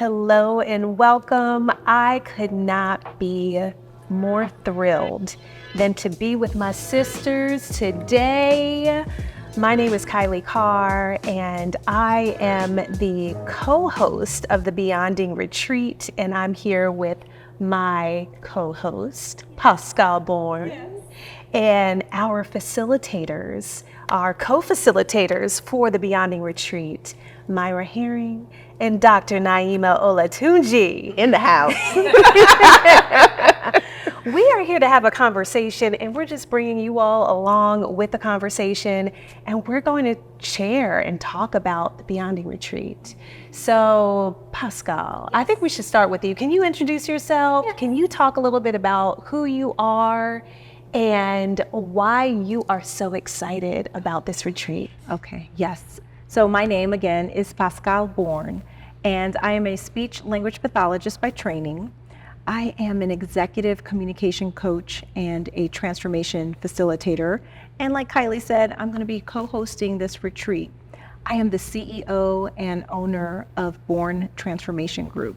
hello, and welcome. I could not be more thrilled than to be with my sisters today. My name is Kailei Carr, and I am the co-host of the Beyonding Retreat, and I'm here with my co-host, Pascale Bourne. Yes. And our facilitators, our co-facilitators for the Beyonding Retreat, Myra Herring and Dr. Naeema Olatunji in the house. We are here to have a conversation, and we're just bringing you all along with the conversation, and we're going to share and talk about the Beyonding Retreat. So, Pascale, I think we should start with you. Can you introduce yourself? Yes. Can you talk a little bit about who you are and why you are so excited about this retreat? Okay, yes. So my name again is Pascale Bourne, and I am a speech language pathologist by training. I am an executive communication coach and a transformation facilitator. And like Kailei said, I'm going to be co-hosting this retreat. I am the CEO and owner of Bourne Transformation Group.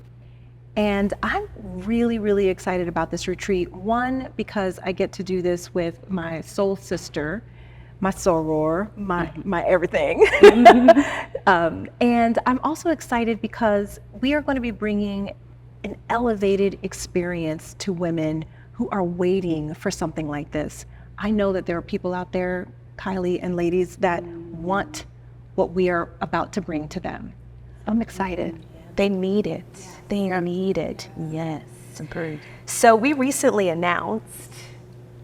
And I'm really, really excited about this retreat. One, because I get to do this with my soul sister, my soror, my everything. And I'm also excited because we are going to be bringing an elevated experience to women who are waiting for something like this. I know that there are people out there, Kailei and ladies, that want what we are about to bring to them. I'm excited. They need it. They need it. Yes. Agreed. So we recently announced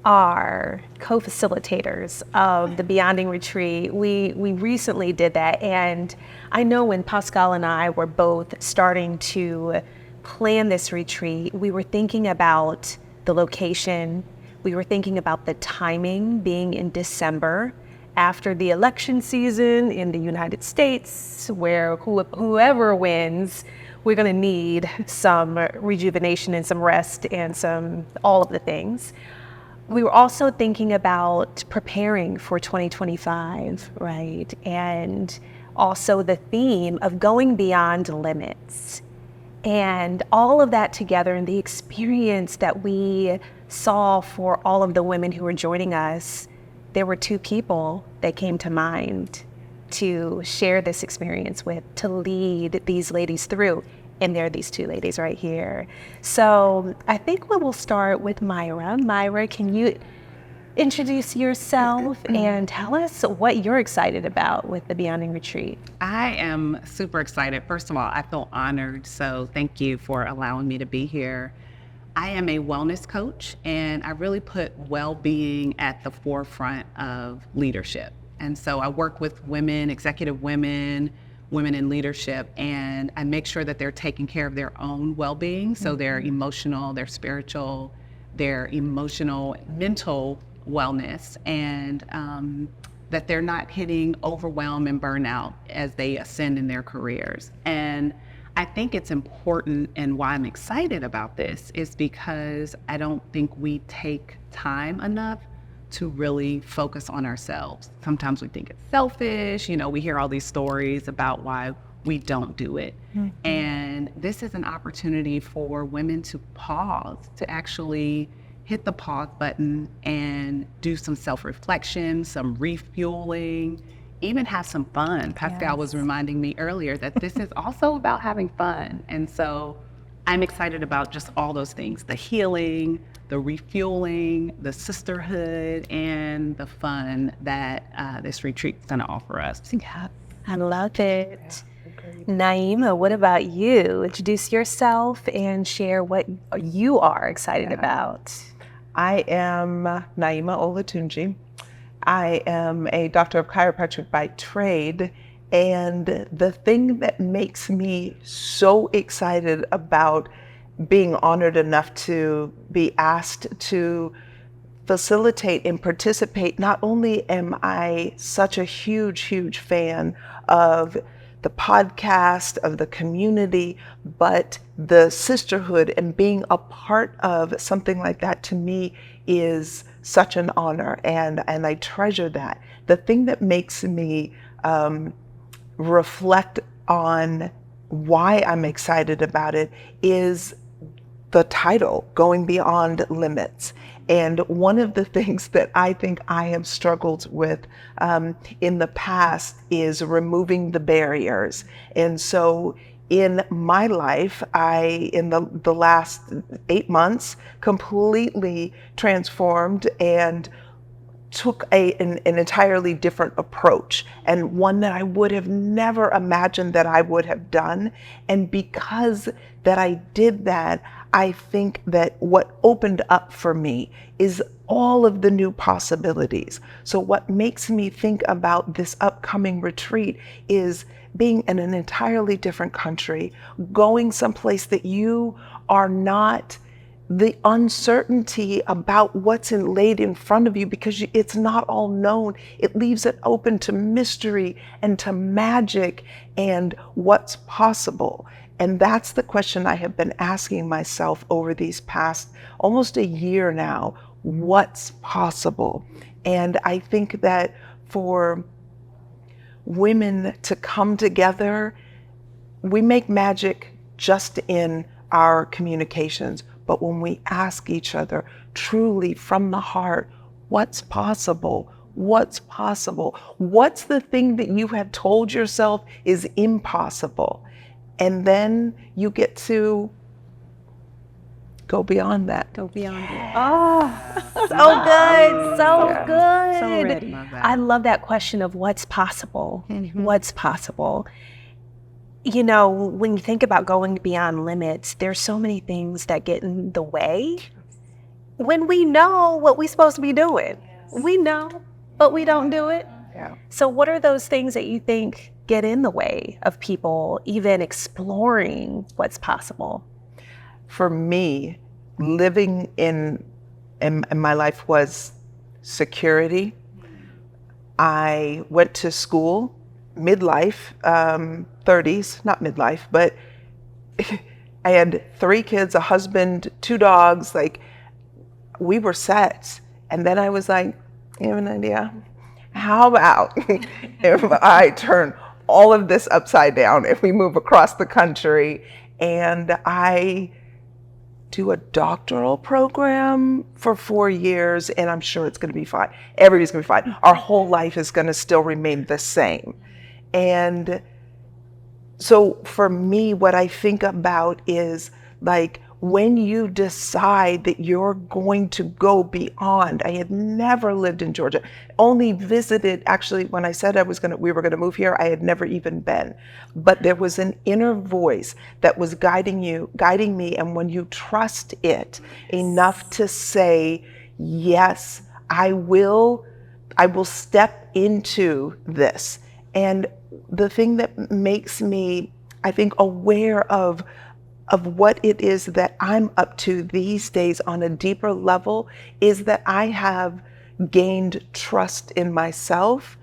our co-facilitators of the Beyonding Retreat. We recently did that, and I know when Pascale and I were both starting to plan this retreat, we were thinking about the location, we were thinking about the timing being in December after the election season in the United States, where whoever wins, we're going to need some rejuvenation and some rest and all of the things. We were also thinking about preparing for 2025, right? And also the theme of going beyond limits. And all of that together, and the experience that we saw for all of the women who were joining us, there were two people that came to mind to share this experience with, to lead these ladies through. And there are these two ladies right here. So I think we will start with Myra. Myra, can you introduce yourself and tell us what you're excited about with the Beyonding Retreat? I am super excited. First of all, I feel honored, so thank you for allowing me to be here. I am a wellness coach, and I really put well-being at the forefront of leadership. And so I work with women, executive women, women in leadership, and I make sure that they're taking care of their own well-being, so their emotional, their spiritual, their emotional, mental wellness, and that they're not hitting overwhelm and burnout as they ascend in their careers. And I think it's important, and why I'm excited about this is because I don't think we take time enough to really focus on ourselves. Sometimes we think it's selfish, we hear all these stories about why we don't do it. Mm-hmm. And this is an opportunity for women to pause, to actually hit the pause button and do some self-reflection, some refueling, even have some fun. Pascale was reminding me earlier that this is also about having fun. And so I'm excited about just all those things, the healing, the refueling, the sisterhood, and the fun that this retreat's gonna offer us. Yeah, I love it. Naeema, what about you? Introduce yourself and share what you are excited about. I am Naeema Olatunji. I am a doctor of chiropractic by trade, and the thing that makes me so excited about being honored enough to be asked to facilitate and participate, not only am I such a huge fan of the podcast, of the community, but the sisterhood and being a part of something like that to me is such an honor, and I treasure that. The thing that makes me reflect on why I'm excited about it is the title, Going Beyond Limits. And one of the things that I think I have struggled with in the past is removing the barriers. And so in my life, in the last 8 months, completely transformed and took an entirely different approach, and one that I would have never imagined that I would have done. And because that I did that, I think that what opened up for me is all of the new possibilities. So what makes me think about this upcoming retreat is being in an entirely different country, going someplace that you are not, the uncertainty about what's laid in front of you, because it's not all known. It leaves it open to mystery and to magic and what's possible. And that's the question I have been asking myself over these past almost a year now. What's possible? And I think that for women to come together, we make magic just in our communications. But when we ask each other truly from the heart, what's possible? What's possible? What's the thing that you have told yourself is impossible? And then you get to go beyond that. Go beyond it. Oh, So good, so good. so ready. Love that. I love that question of what's possible. What's possible? You know, when you think about going beyond limits, there's so many things that get in the way when we know what we're supposed to be doing. We know, but we don't do it. Yeah. So what are those things that you think get in the way of people even exploring what's possible? For me, living in my life was security. I went to school, midlife, 30s, not midlife, but I had 3 kids, a husband, 2 dogs, like we were set. And then I was like, you have an idea? How about if I turn all of this upside down, if we move across the country and I do a doctoral program for 4 years, and I'm sure it's gonna be fine. Everybody's gonna be fine. Our whole life is gonna still remain the same. And so for me, what I think about is like when you decide that you're going to go beyond. I had never lived in Georgia, only visited, actually, when I said we were gonna move here, I had never even been. But there was an inner voice that was guiding me, and when you trust it enough to say, yes, I will step into this. And the thing that makes me, I think, aware of what it is that I'm up to these days on a deeper level is that I have gained trust in myself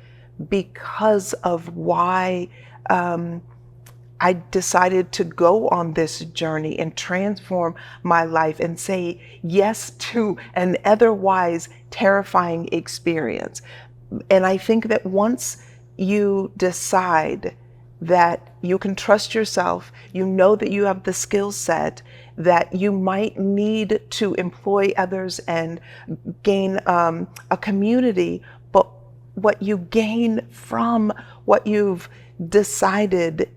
because of why I decided to go on this journey and transform my life and say yes to an otherwise terrifying experience. And I think that once you decide that you can trust yourself, you know that you have the skill set, that you might need to employ others and gain a community, but what you gain from what you've decided,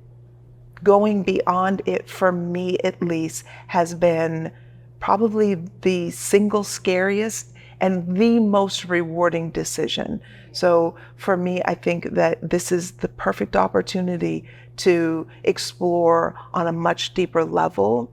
going beyond it, for me at least, has been probably the single scariest and the most rewarding decision. So for me, I think that this is the perfect opportunity to explore on a much deeper level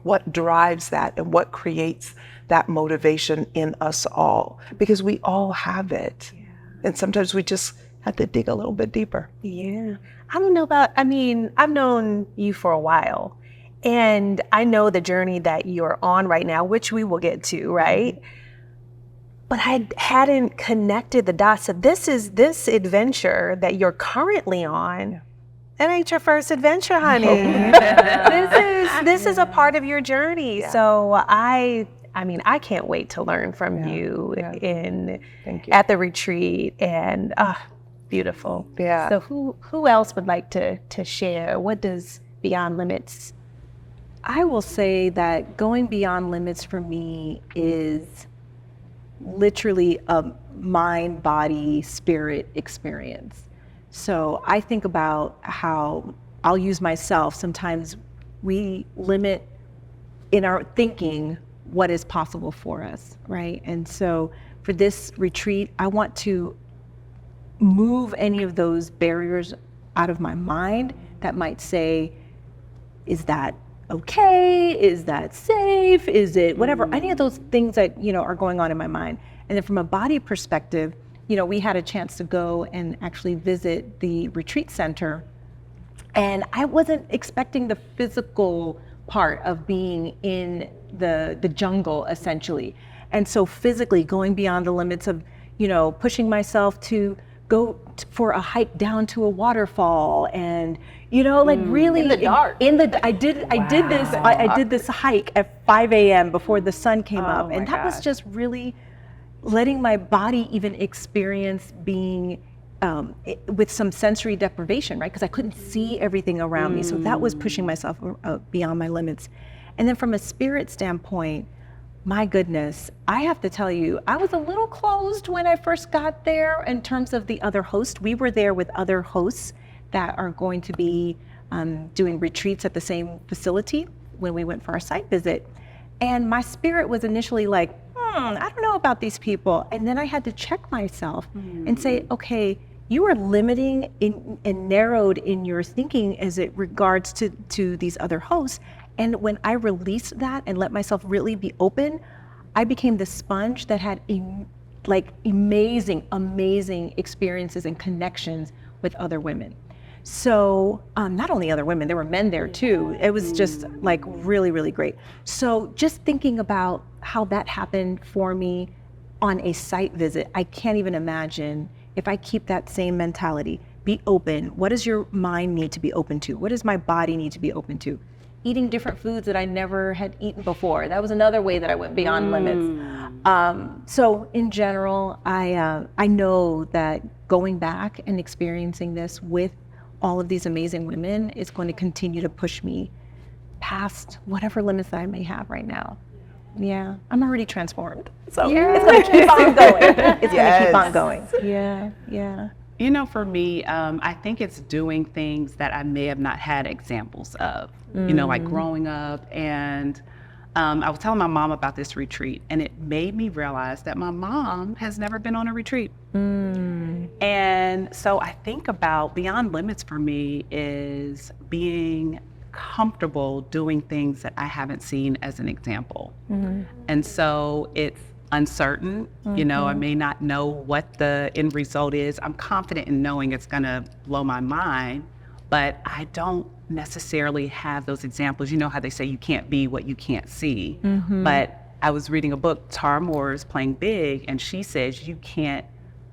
what drives that and what creates that motivation in us all, because we all have it. Yeah. And sometimes we just have to dig a little bit deeper. Yeah. I don't know about, I've known you for a while, and I know the journey that you're on right now, which we will get to, right? Mm-hmm. But I hadn't connected the dots of this adventure that you're currently on. Yeah. That ain't your first adventure, honey. This is a part of your journey. Yeah. So I can't wait to learn from you at the retreat, and beautiful. Yeah. So who else would like to share? What does Beyond Limits? I will say that going beyond limits for me is literally a mind, body, spirit experience. So I think about how I'll use myself. Sometimes we limit in our thinking what is possible for us, right? And so for this retreat, I want to move any of those barriers out of my mind that might say, is that okay? Is that safe? Is it whatever? Any of those things that, are going on in my mind. And then from a body perspective, we had a chance to go and actually visit the retreat center. And I wasn't expecting the physical part of being in the jungle, essentially. And so physically going beyond the limits of, pushing myself to go for a hike down to a waterfall, and really in the dark. I did this hike at 5 a.m. before the sun came up, and that was just really letting my body even experience being with some sensory deprivation, right? Because I couldn't see everything around me, so that was pushing myself beyond my limits. And then from a spirit standpoint, my goodness, I have to tell you, I was a little closed when I first got there in terms of the other hosts. We were there with other hosts that are going to be doing retreats at the same facility when we went for our site visit. And my spirit was initially like, I don't know about these people. And then I had to check myself and say, okay, you are limiting and narrowed in your thinking as it regards to these other hosts. And when I released that and let myself really be open, I became the sponge that had amazing experiences and connections with other women. So not only other women, there were men there too. It was just really, really great. So just thinking about how that happened for me on a site visit, I can't even imagine if I keep that same mentality. Be open. What does your mind need to be open to? What does my body need to be open to? Eating different foods that I never had eaten before. That was another way that I went beyond limits. So in general, I know that going back and experiencing this with all of these amazing women is going to continue to push me past whatever limits that I may have right now. Yeah, I'm already transformed. So it's going to keep on going. It's going to keep on going. Yeah. For me, I think it's doing things that I may have not had examples of, like growing up. And I was telling my mom about this retreat, and it made me realize that my mom has never been on a retreat. And so I think about beyond limits for me is being comfortable doing things that I haven't seen as an example. And so it's uncertain, I may not know what the end result is. I'm confident in knowing it's gonna blow my mind, but I don't necessarily have those examples. You know how they say you can't be what you can't see. But I was reading a book, Tara Moore's Playing Big, and she says you can't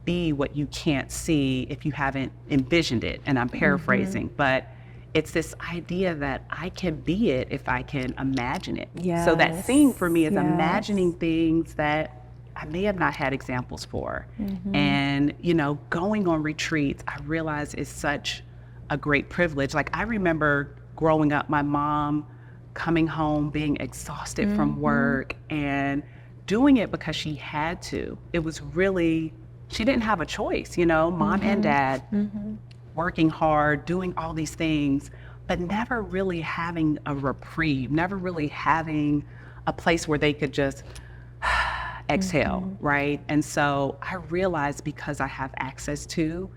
be what you can't see if you haven't envisioned it. And I'm paraphrasing, but it's this idea that I can be it if I can imagine it. So that seeing for me is imagining things that I may have not had examples for. And, going on retreats, I realize is such a great privilege. Like I remember growing up, my mom coming home being exhausted from work and doing it because she had to. It was really, she didn't have a choice, mom and dad working hard, doing all these things, but never really having a reprieve, never really having a place where they could just exhale, right? And so I realized because I have access to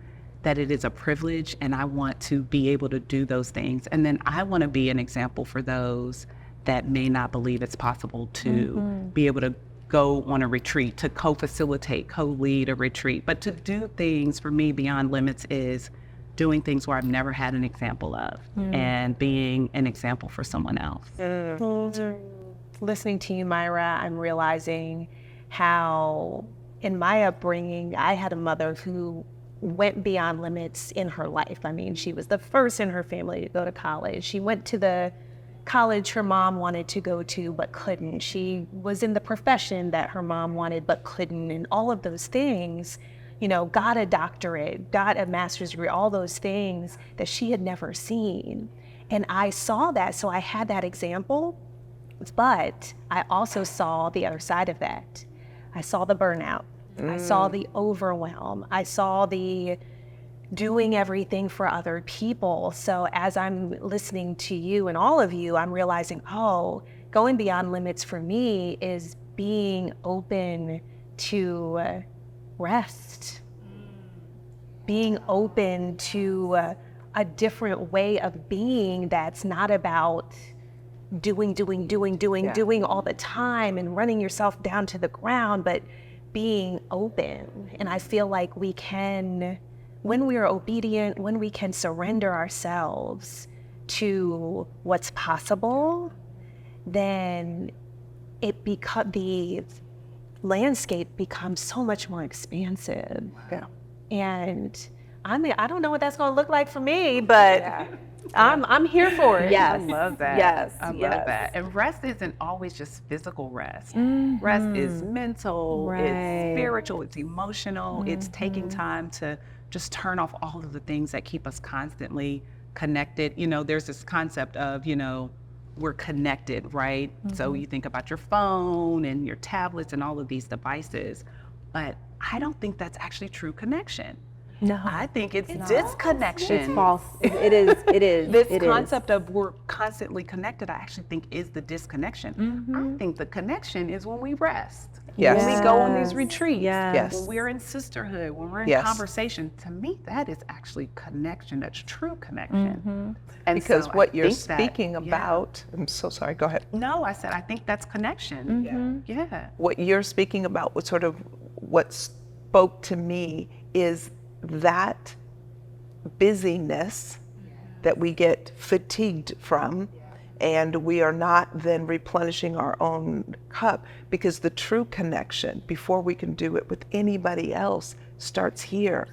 that it is a privilege, and I want to be able to do those things. And then I want to be an example for those that may not believe it's possible to be able to go on a retreat, to co-facilitate, co-lead a retreat. But to do things for me beyond limits is doing things where I've never had an example of and being an example for someone else. Listening to you, Myra, I'm realizing how in my upbringing, I had a mother who went beyond limits in her life. I mean, she was the first in her family to go to college. She went to the college her mom wanted to go to but couldn't. She was in the profession that her mom wanted but couldn't, and all of those things, got a doctorate, got a master's degree, all those things that she had never seen. And I saw that, so I had that example, but I also saw the other side of that. I saw the burnout. I saw the overwhelm. I saw the doing everything for other people. So as I'm listening to you and all of you, I'm realizing, oh, going beyond limits for me is being open to rest, being open to a different way of being that's not about doing all the time and running yourself down to the ground, but being open. And I feel like we can, when we are obedient, when we can surrender ourselves to what's possible, then the landscape becomes so much more expansive. Yeah. And I don't know what that's going to look like for me, but I'm here for it. Yes. I love that. Yes. I love Yes. that. And rest isn't always just physical rest. Rest is mental, Right. it's spiritual, it's emotional, it's taking time to just turn off all of the things that keep us constantly connected. You know, there's this concept of, you know, we're connected, right? So you think about your phone and your tablets and all of these devices, but I don't think that's actually true connection. No. I think it's disconnection. It's false. It is. This It is. concept of we're constantly connected, I actually think is the disconnection. I think the connection is when we rest. Yes. When we go on these retreats. Yes. When we're in sisterhood, when we're in Yes. conversation. To me, that is actually connection. That's true connection. And Because so what I you're think that- speaking yeah. about, I'm so sorry, go ahead. No, I said I think that's connection. Yeah. What you're speaking about, what spoke to me is that busyness that we get fatigued from, and we are not then replenishing our own cup, because the true connection, before we can do it with anybody else, starts here.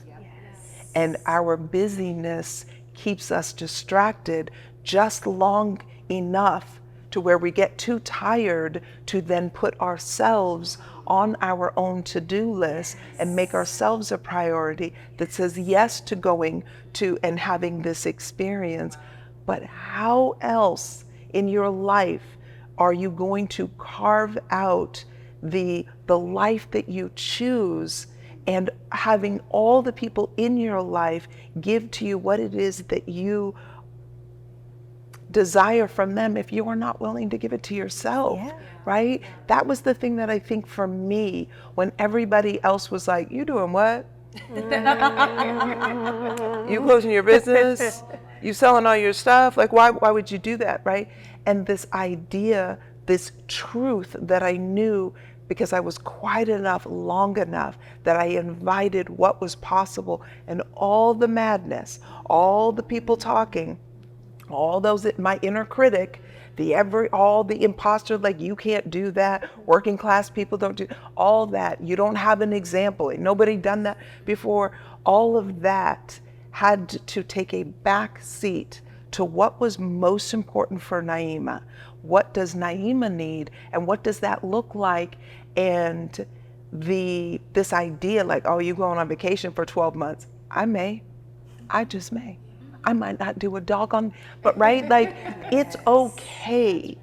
And our busyness keeps us distracted just long enough to where we get too tired to then put ourselves on our own to-do list and make ourselves a priority that says yes to going to and having this experience. But how else in your life are you going to carve out the life that you choose, and having all the people in your life give to you what it is that you desire from them if you are not willing to give it to yourself? Right? That was the thing that I think for me, when everybody else was like, you doing what? You closing your business? You selling all your stuff? Like, why would you do that, right? And this idea, this truth that I knew because I was quiet enough, long enough, that I invited what was possible, and all the madness, all the people talking, all those, my inner critic, all the imposter, like, you can't do that, working class people don't do, all that, you don't have an example, ain't nobody done that before. All of that had to take a back seat to what was most important for Naeema. What does Naeema need, and what does that look like? And this idea, like, oh, you going on vacation for 12 months. I just may. I might not do a doggone, but right, like, it's okay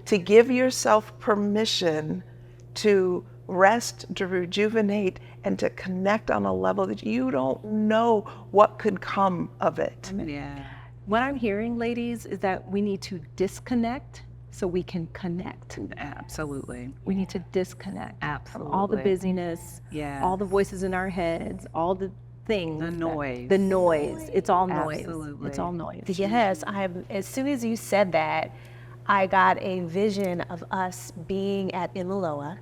to give yourself permission to rest, to rejuvenate, and to connect on a level that you don't know what could come of it. Yeah. What I'm hearing, ladies, is that we need to disconnect so we can connect. Absolutely. We need to disconnect from all the Absolutely. busyness, Yes. all the voices in our heads, all the things. The noise. The noise. It's all noise. Absolutely. It's all noise. Yes, as soon as you said that, I got a vision of us being at Imiloa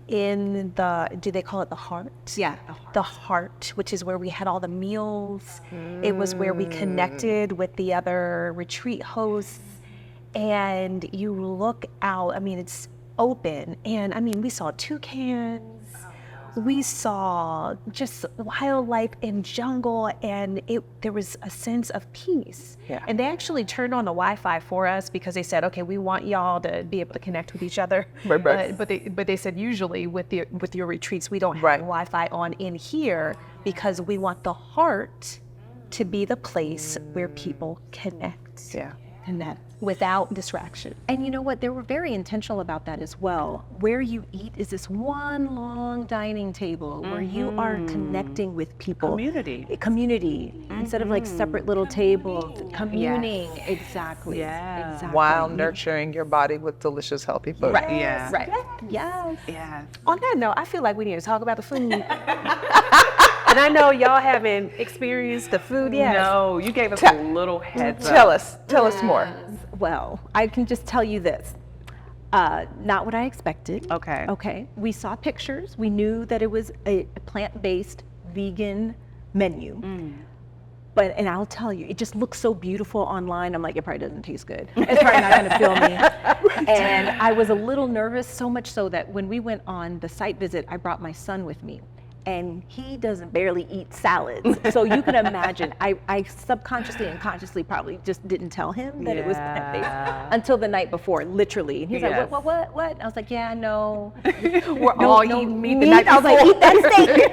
in do they call it the heart? Yeah. The heart, which is where we had all the meals. It was where we connected with the other retreat hosts. And you look out, I mean, it's open. And I mean, we saw toucans. We saw just wildlife and jungle, and there was a sense of peace. Yeah. And they actually turned on the Wi-Fi for us because they said, okay, we want y'all to be able to connect with each other. Right. But they said usually with your retreats, we don't have Right. Wi-Fi on in here because we want the heart to be the place where people connect. Yeah. Connect. Without distraction. And you know what? They were very intentional about that as well. Where you eat is this one long dining table where you are connecting with people. Community. Instead of like separate little tables, communing. Exactly. Yeah. Exactly. While nurturing your body with delicious, healthy food. Right. Yeah. Right. Yes. Yeah. On that note, I feel like we need to talk about the food. And I know y'all haven't experienced the food yet. No, you gave us a little heads up. Tell us more. Well, I can just tell you this. Not what I expected. Okay. Okay. We saw pictures. We knew that it was a plant-based vegan menu. But, and I'll tell you, it just looks so beautiful online. I'm like, it probably doesn't taste good. It's probably not gonna fill me. And I was a little nervous, so much so that when we went on the site visit, I brought my son with me. And he doesn't barely eat salads. So you can imagine, I subconsciously and consciously probably just didn't tell him that it was plant-based until the night before, literally. And he's like, what? I was like, yeah, no. We're all eating meat the Meat. night I was like, eat that steak. Eat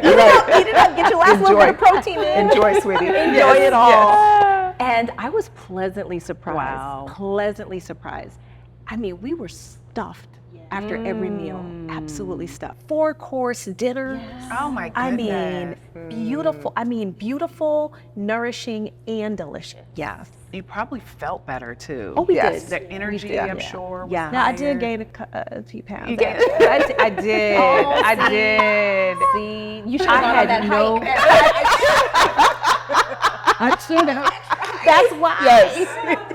it up. Get your last little bit of protein in. Enjoy, sweetie. Enjoy it all. And I was pleasantly surprised. Wow. Pleasantly surprised. I mean, we were stuffed after every meal. Absolutely stuffed. 4-course dinner. Oh my I goodness. mean, beautiful. I mean, beautiful, nourishing, and delicious. Yes. You probably felt better too. Oh, we Yes. did. The energy, did. I'm sure. Was Yeah. Now, I higher. did gain a few pounds. You gained- actually. I did. I did. See, you should I have gone on had that no. I should have. That's why. That's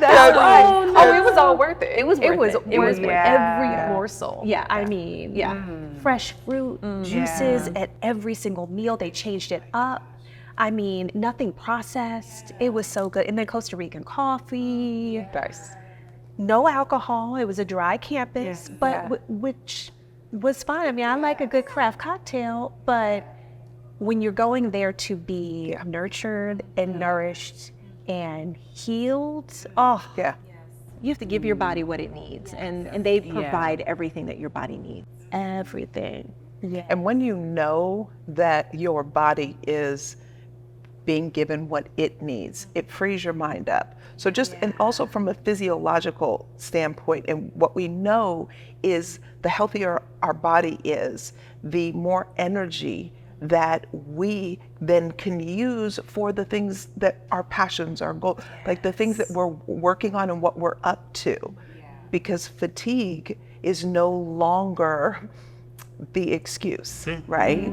right. right. Oh, it was all worth it. It was worth it. It was worth worth it. every morsel. Yeah. I mean, Yeah. fresh fruit, juices at every single meal. They changed it up. I mean, nothing processed. It was so good. And then Costa Rican coffee, Nice. no alcohol. It was a dry campus, but which was fun. I mean, I like a good craft cocktail, but when you're going there to be nurtured and nourished and healed, oh, Yeah. You have to give your body what it needs, and they provide everything that your body needs. everything. Yeah. And when you know that your body is being given what it needs, it frees your mind up. So just, and also from a physiological standpoint, and what we know is the healthier our body is, the more energy that we then can use for the things that our passions, our goals, like the things that we're working on and what we're up to. Because fatigue is no longer the excuse, right?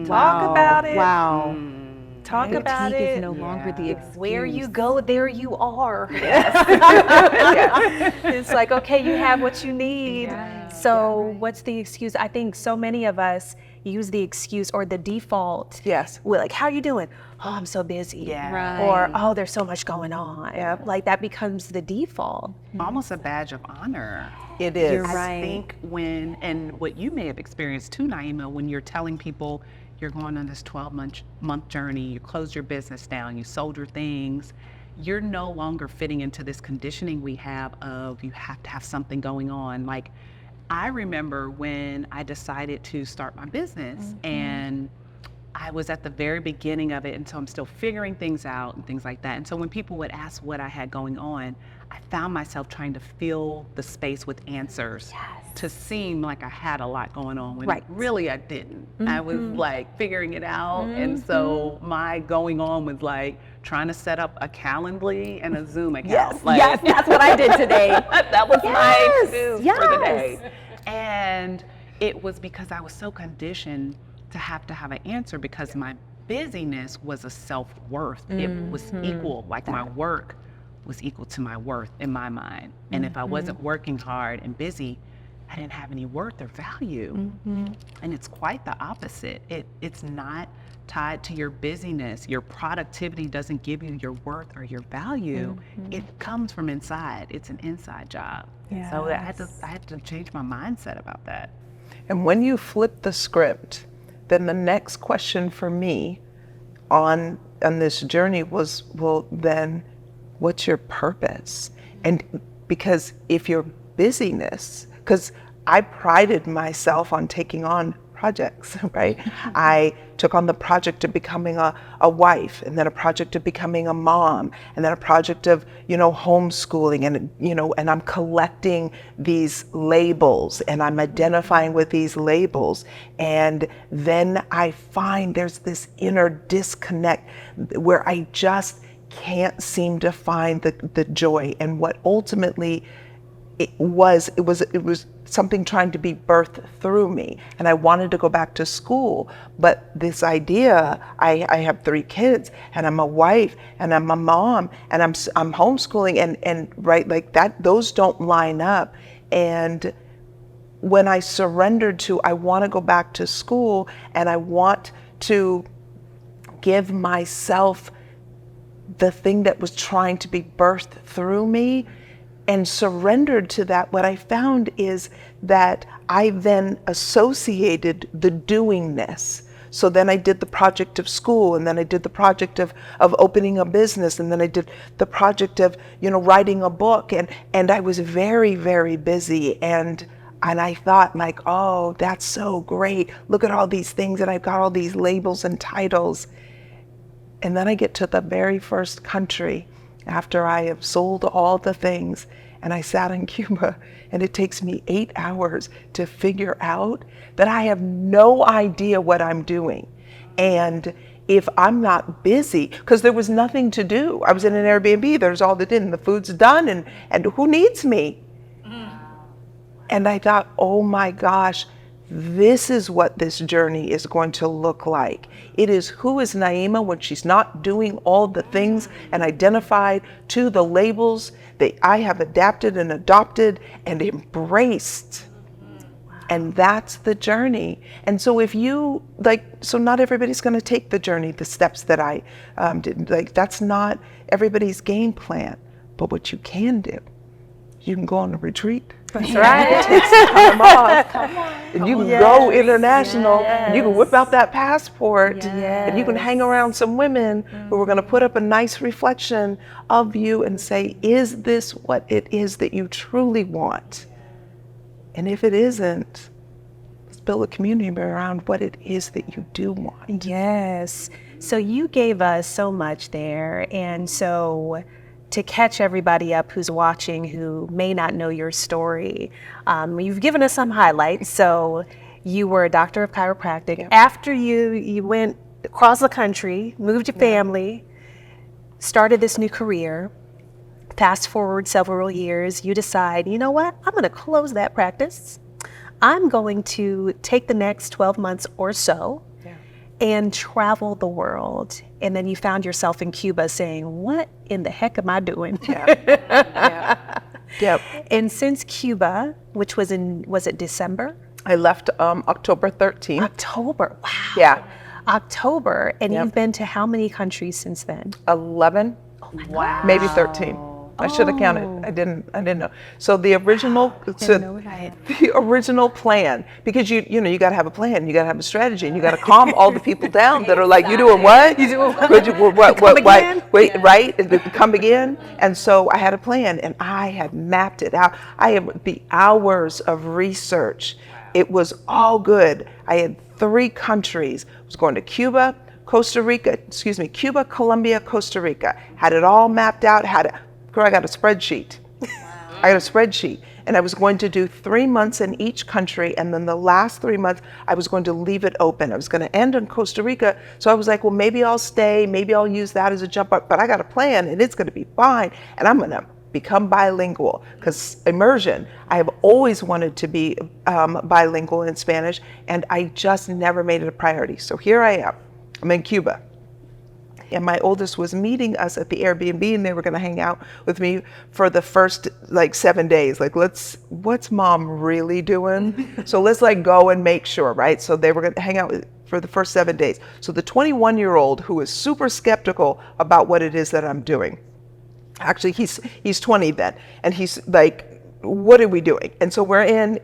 Talk about it. Wow. Talk about Fatigue is it. no longer the excuse. Where you go, there you are. It's like, okay, you have what you need. So what's the excuse? I think so many of us use the excuse or the default. Yes. We're like, how you doing? Oh, I'm so busy. Yeah. Right. Or, oh, there's so much going on. Like that becomes the default. Almost a badge of honor. It is. You're I right. think when, and what you may have experienced too, Naeema, when you're telling people you're going on this 12-month journey, you closed your business down, you sold your things, you're no longer fitting into this conditioning we have of you have to have something going on. Like, I remember when I decided to start my business and I was at the very beginning of it, and so I'm still figuring things out and things like that. And so when people would ask what I had going on, I found myself trying to fill the space with answers to seem like I had a lot going on when really I didn't. I was like figuring it out. And so my going on was like trying to set up a Calendly and a Zoom account. Yes, Like, yes, that's what I did today. that was my to-do for the yes. day. And it was because I was so conditioned to have an answer because my busyness was a self-worth. It was equal, like my work was equal to my worth in my mind. And if I wasn't working hard and busy, I didn't have any worth or value. And it's quite the opposite. It's not tied to your busyness. Your productivity doesn't give you your worth or your value. It comes from inside. It's an inside job. So I had to change my mindset about that. And when you flip the script, then the next question for me on this journey was, well, then what's your purpose? And because if your busyness, because I prided myself on taking on projects, right? I took on the project of becoming a wife, and then a project of becoming a mom, and then a project of, homeschooling, and, and I'm collecting these labels and I'm identifying with these labels. And then I find there's this inner disconnect where I just can't seem to find the joy. And what ultimately it was something trying to be birthed through me. And I wanted to go back to school, but this idea, I have 3 kids, and I'm a wife, and I'm a mom, and I'm homeschooling, and right, like that, those don't line up. And when I surrendered to, I want to go back to school, and I want to give myself the thing that was trying to be birthed through me, and surrendered to that, what I found is that I then associated the doingness. So then I did the project of school, and then I did the project of opening a business, and then I did the project of, writing a book, and I was very, very busy, and I thought, like, oh, that's so great. Look at all these things, and I've got all these labels and titles. And then I get to the very first country after I have sold all the things, and I sat in Cuba, and it takes me 8 hours to figure out that I have no idea what I'm doing. And if I'm not busy, because there was nothing to do. I was in an Airbnb, there's all that in, the food's done, and who needs me? And I thought, oh my gosh, this is what this journey is going to look like. It is, who is Naeema when she's not doing all the things and identified to the labels that I have adapted and adopted and embraced. And that's the journey. And so if you, so not everybody's going to take the journey, the steps that I did. That's not everybody's game plan. But what you can do, you can go on a retreat. That's right. Take some time off. And you can go international. And you can whip out that passport. And you can hang around some women who are going to put up a nice reflection of you and say, is this what it is that you truly want? And if it isn't, let's build a community around what it is that you do want. Yes. So you gave us so much there. And so to catch everybody up who's watching who may not know your story, you've given us some highlights. So you were a doctor of chiropractic. Yep. After you went across the country, moved your family, started this new career. Fast forward several years, you decide, you know what, I'm going to close that practice. I'm going to take the next 12 months or so and travel the world. And then you found yourself in Cuba saying, what in the heck am I doing? Yep. And since Cuba, which was it December? I left October 13th. October, wow. Yeah. October, and you've been to how many countries since then? 11. Wow. Maybe 13. I should have counted. I didn't know. So the original, the original plan, because you got to have a plan, you got to have a strategy, and you got to calm all the people down that are like, you doing what? You doing what? What? Wait, right? Come again? And so I had a plan, and I had mapped it out. I had the hours of research. It was all good. I had 3 countries. I was going to Cuba, Cuba, Colombia, Costa Rica. Had it all mapped out. I got a spreadsheet. I got a spreadsheet, and I was going to do 3 months in each country, and then the last 3 months I was going to leave it open. I was going to end in Costa Rica, so I was like, well, maybe I'll stay, maybe I'll use that as a jump up, but I got a plan, and it's going to be fine, and I'm going to become bilingual, because immersion, I have always wanted to be bilingual in Spanish, and I just never made it a priority. So here I am. I'm in Cuba. And my oldest was meeting us at the Airbnb, and they were going to hang out with me for the first 7 days. What's mom really doing? So let's go and make sure, right? So they were going to hang out for the first 7 days. So the 21-year-old who is super skeptical about what it is that I'm doing, actually he's 20 then, and he's like, what are we doing? And so we're in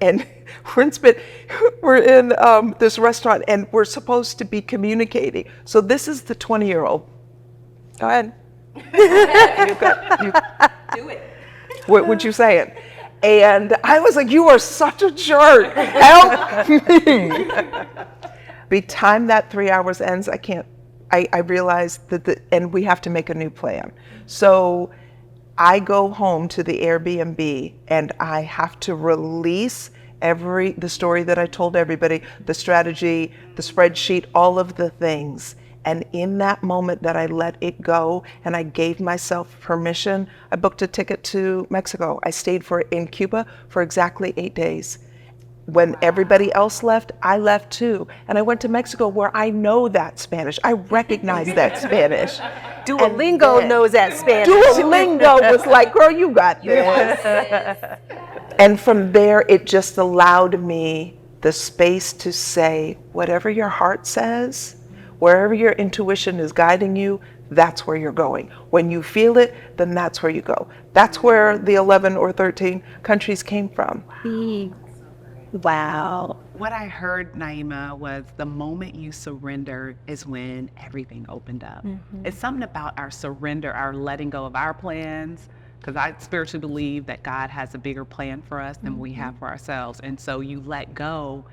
this restaurant, and we're supposed to be communicating. So this is the 20-year-old. Go ahead. Do it. What you saying? And I was like, you are such a jerk. Help me. By the time that 3 hours ends, I realized that, and we have to make a new plan. So I go home to the Airbnb and I have to release the story that I told everybody, the strategy, the spreadsheet, all of the things. And in that moment that I let it go and I gave myself permission, I booked a ticket to Mexico. I stayed in Cuba for exactly 8 days. When everybody else left, I left too. And I went to Mexico where I know that Spanish. I recognize that Spanish. Duolingo knows that Spanish. Duolingo was like, girl, you got this. And from there, it just allowed me the space to say, whatever your heart says, wherever your intuition is guiding you, that's where you're going. When you feel it, then that's where you go. That's where the 11 or 13 countries came from. Wow. What I heard, Naeema, was the moment you surrender is when everything opened up. It's something about our surrender, our letting go of our plans, because I spiritually believe that God has a bigger plan for us than we have for ourselves. And so you let go,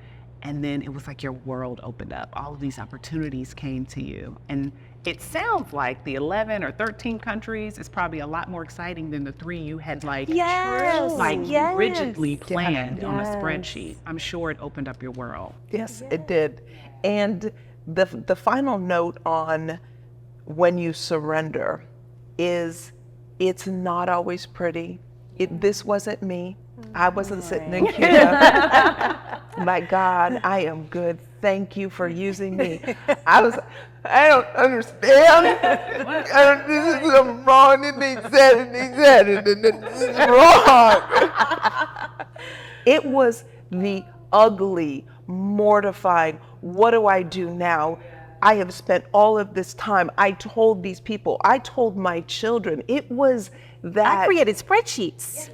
and then it was like your world opened up. All of these opportunities came to you. And it sounds like the 11 or 13 countries is probably a lot more exciting than the 3 you had rigidly planned on a spreadsheet. I'm sure it opened up your world. Yes, it did. And the final note on when you surrender is it's not always pretty. This wasn't me. I wasn't sitting in Cuba. My God, I am good. Thank you for using me. I don't understand. This is wrong, and they said it, and this is wrong. It was the ugly, mortifying, what do I do now? I have spent all of this time. I told these people, I told my children. It was that. I created spreadsheets.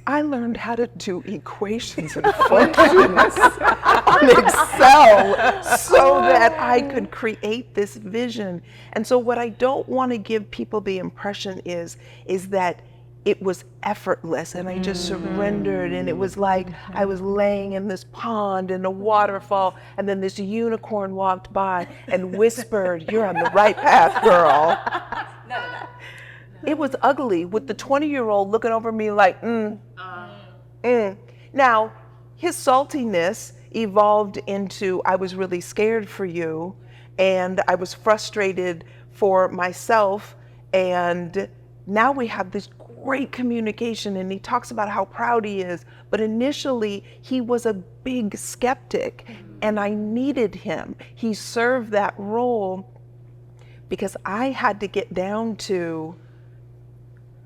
I learned how to do equations and functions on Excel so that I could create this vision. And so what I don't want to give people the impression is that it was effortless and I just surrendered, and it was like I was laying in this pond in a waterfall, and then this unicorn walked by and whispered, "You're on the right path, girl." It was ugly with the 20-year-old looking over me like, Now, his saltiness evolved into, I was really scared for you, and I was frustrated for myself, and now we have this great communication, and he talks about how proud he is, but initially he was a big skeptic, and I needed him. He served that role because I had to get down to,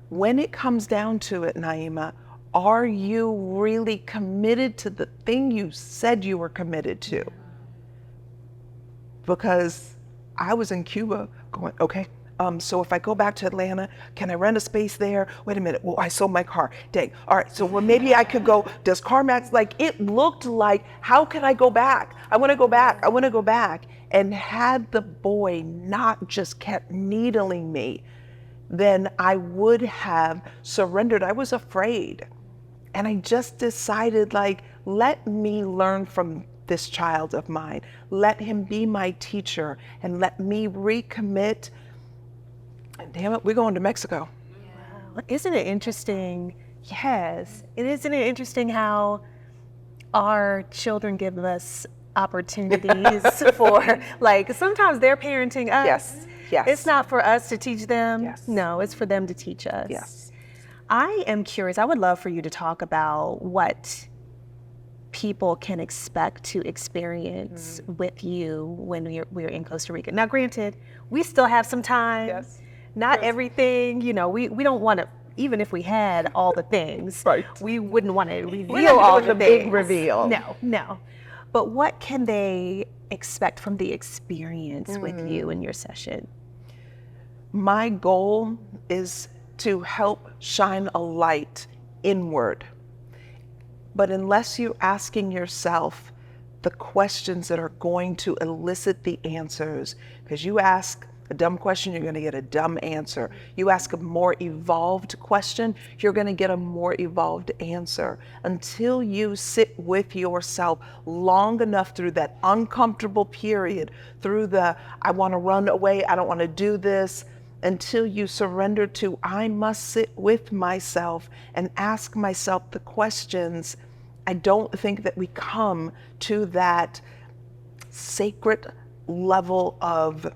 when it comes down to it, Naeema, are you really committed to the thing you said you were committed to? Because I was in Cuba going, okay, so if I go back to Atlanta, can I rent a space there? Wait a minute, well, I sold my car. Dang, all right, so well, maybe I could go, does CarMax, like, it looked like, how can I go back? I wanna go back, I wanna go back. And had the boy not just kept needling me, then I would have surrendered. I was afraid. And I just decided, like, let me learn from this child of mine. Let him be my teacher and let me recommit. And damn it, we're going to Mexico. Isn't it interesting? Yes. Isn't it interesting how our children give us opportunities for, like, sometimes they're parenting us. Yes. Yes. It's not for us to teach them. Yes. No, it's for them to teach us. Yes. I am curious. I would love for you to talk about what people can expect to experience with you when we're in Costa Rica. Now, granted, we still have some time. Yes. Not everything, we don't want to, even if we had all the things, Right. we wouldn't want to reveal We're not all doing the the big things. reveal. No. But what can they expect from the experience with you in your session? My goal is to help shine a light inward. But unless you're asking yourself the questions that are going to elicit the answers, because you ask a dumb question, you're going to get a dumb answer. You ask a more evolved question, you're going to get a more evolved answer. Until you sit with yourself long enough through that uncomfortable period, through the, I want to run away, I don't want to do this, until you surrender to, I must sit with myself and ask myself the questions, I don't think that we come to that sacred level of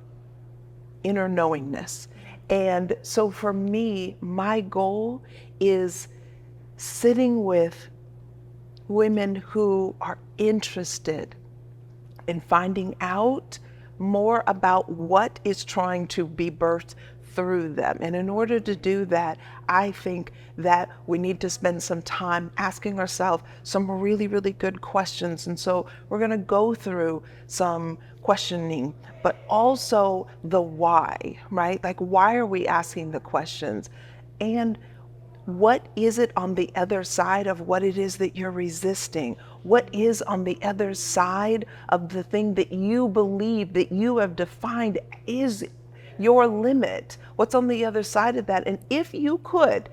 inner knowingness. And so for me, my goal is sitting with women who are interested in finding out more about what is trying to be birthed through them. And in order to do that, I think that we need to spend some time asking ourselves some really, really good questions. And so we're going to go through some questioning, but also the why, right? Like, why are we asking the questions? And what is it on the other side of what it is that you're resisting? What is on the other side of the thing that you believe, that you have defined is your limit? What's on the other side of that? And if you could,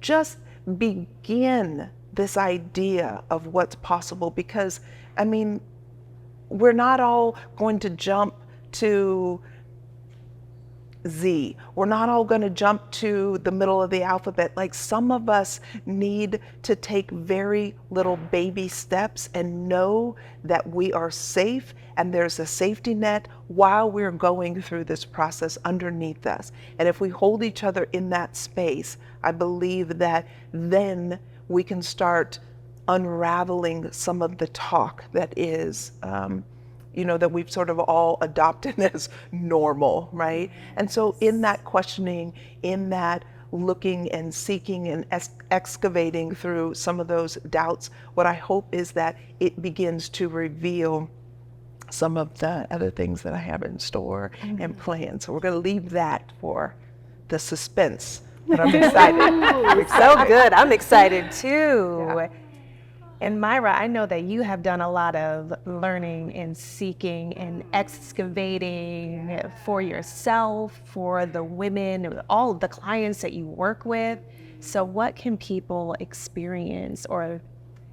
just begin this idea of what's possible, because, I mean, we're not all going to jump to Z. We're not all going to jump to the middle of the alphabet. Like, some of us need to take very little baby steps and know that we are safe and there's a safety net while we're going through this process underneath us. And if we hold each other in that space, I believe that then we can start unraveling some of the talk that is that we've sort of all adopted as normal, right? And so in that questioning, in that looking and seeking and excavating through some of those doubts, what I hope is that it begins to reveal some of the other things that I have in store and planned. So we're going to leave that for the suspense. But I'm excited. So good. I'm excited too. Yeah. And Myra, I know that you have done a lot of learning and seeking and excavating for yourself, for the women, all of the clients that you work with. So what can people experience or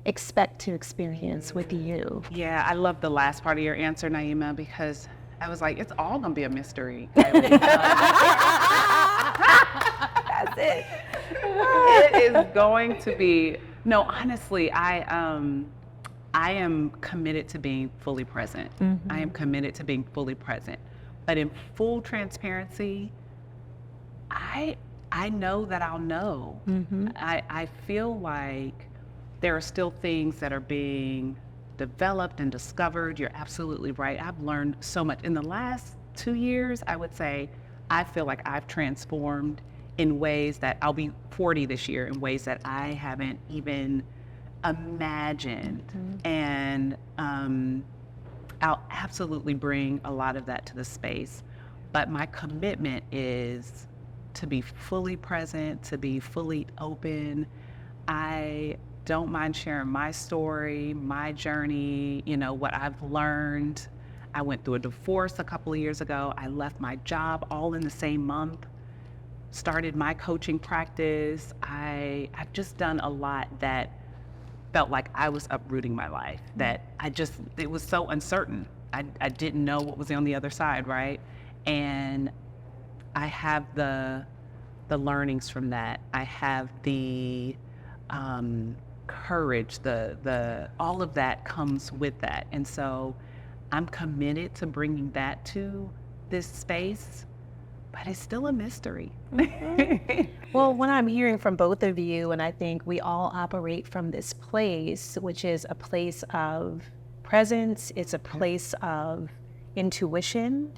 expect to experience with you? Yeah, I love the last part of your answer, Naeema, because I was like, it's all gonna be a mystery. That's it. It is going to be. No, honestly, I am committed to being fully present. Mm-hmm. I am committed to being fully present. But in full transparency, I know that I'll know. Mm-hmm. I feel like there are still things that are being developed and discovered. You're absolutely right. I've learned so much. In the last 2 years, I would say, I feel like I've transformed in ways that I'll be 40 this year, in ways that I haven't even imagined. Mm-hmm. And I'll absolutely bring a lot of that to the space. But my commitment is to be fully present, to be fully open. I don't mind sharing my story, my journey, what I've learned. I went through a divorce a couple of years ago. I left my job all in the same month. Started my coaching practice. I've just done a lot that felt like I was uprooting my life, that it was so uncertain. I didn't know what was on the other side, right? And I have the learnings from that. I have the courage, the all of that comes with that. And so I'm committed to bringing that to this space. But it's still a mystery. Well, what I'm hearing from both of you, and I think we all operate from this place, which is a place of presence, it's a place of intuition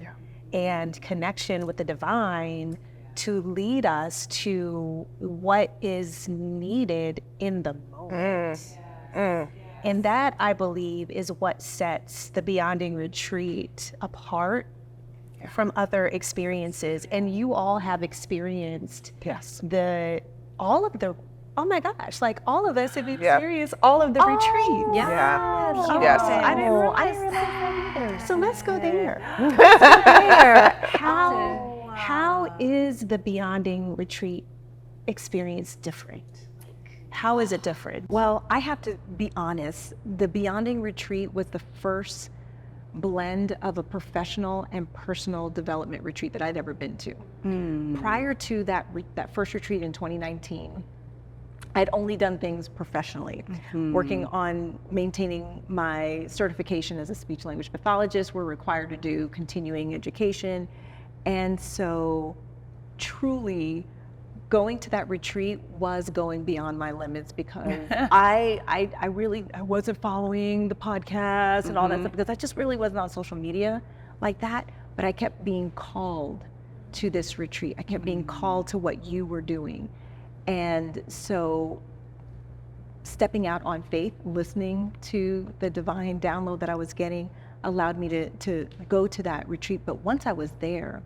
and connection with the divine to lead us to what is needed in the moment. And that, I believe, is what sets the Beyonding Retreat apart from other experiences. And you all have experienced all of the oh my gosh, like all of us have Yep. experienced all of the retreats. Yeah. Oh, Yes. I didn't realize realize that either. So let's go there. How is the Beyonding retreat experience different? How is it different? Well, I have to be honest. The Beyonding retreat was the first blend of a professional and personal development retreat that I'd ever been to. Prior to that first retreat in 2019, I'd only done things professionally, working on maintaining my certification as a speech language pathologist. We're required to do continuing education. And so truly going to that retreat was going beyond my limits because I wasn't following the podcast and all that stuff because I just really wasn't on social media like that. But I kept being called to this retreat. I kept being called to what you were doing. And so stepping out on faith, listening to the divine download that I was getting allowed me to go to that retreat. But once I was there,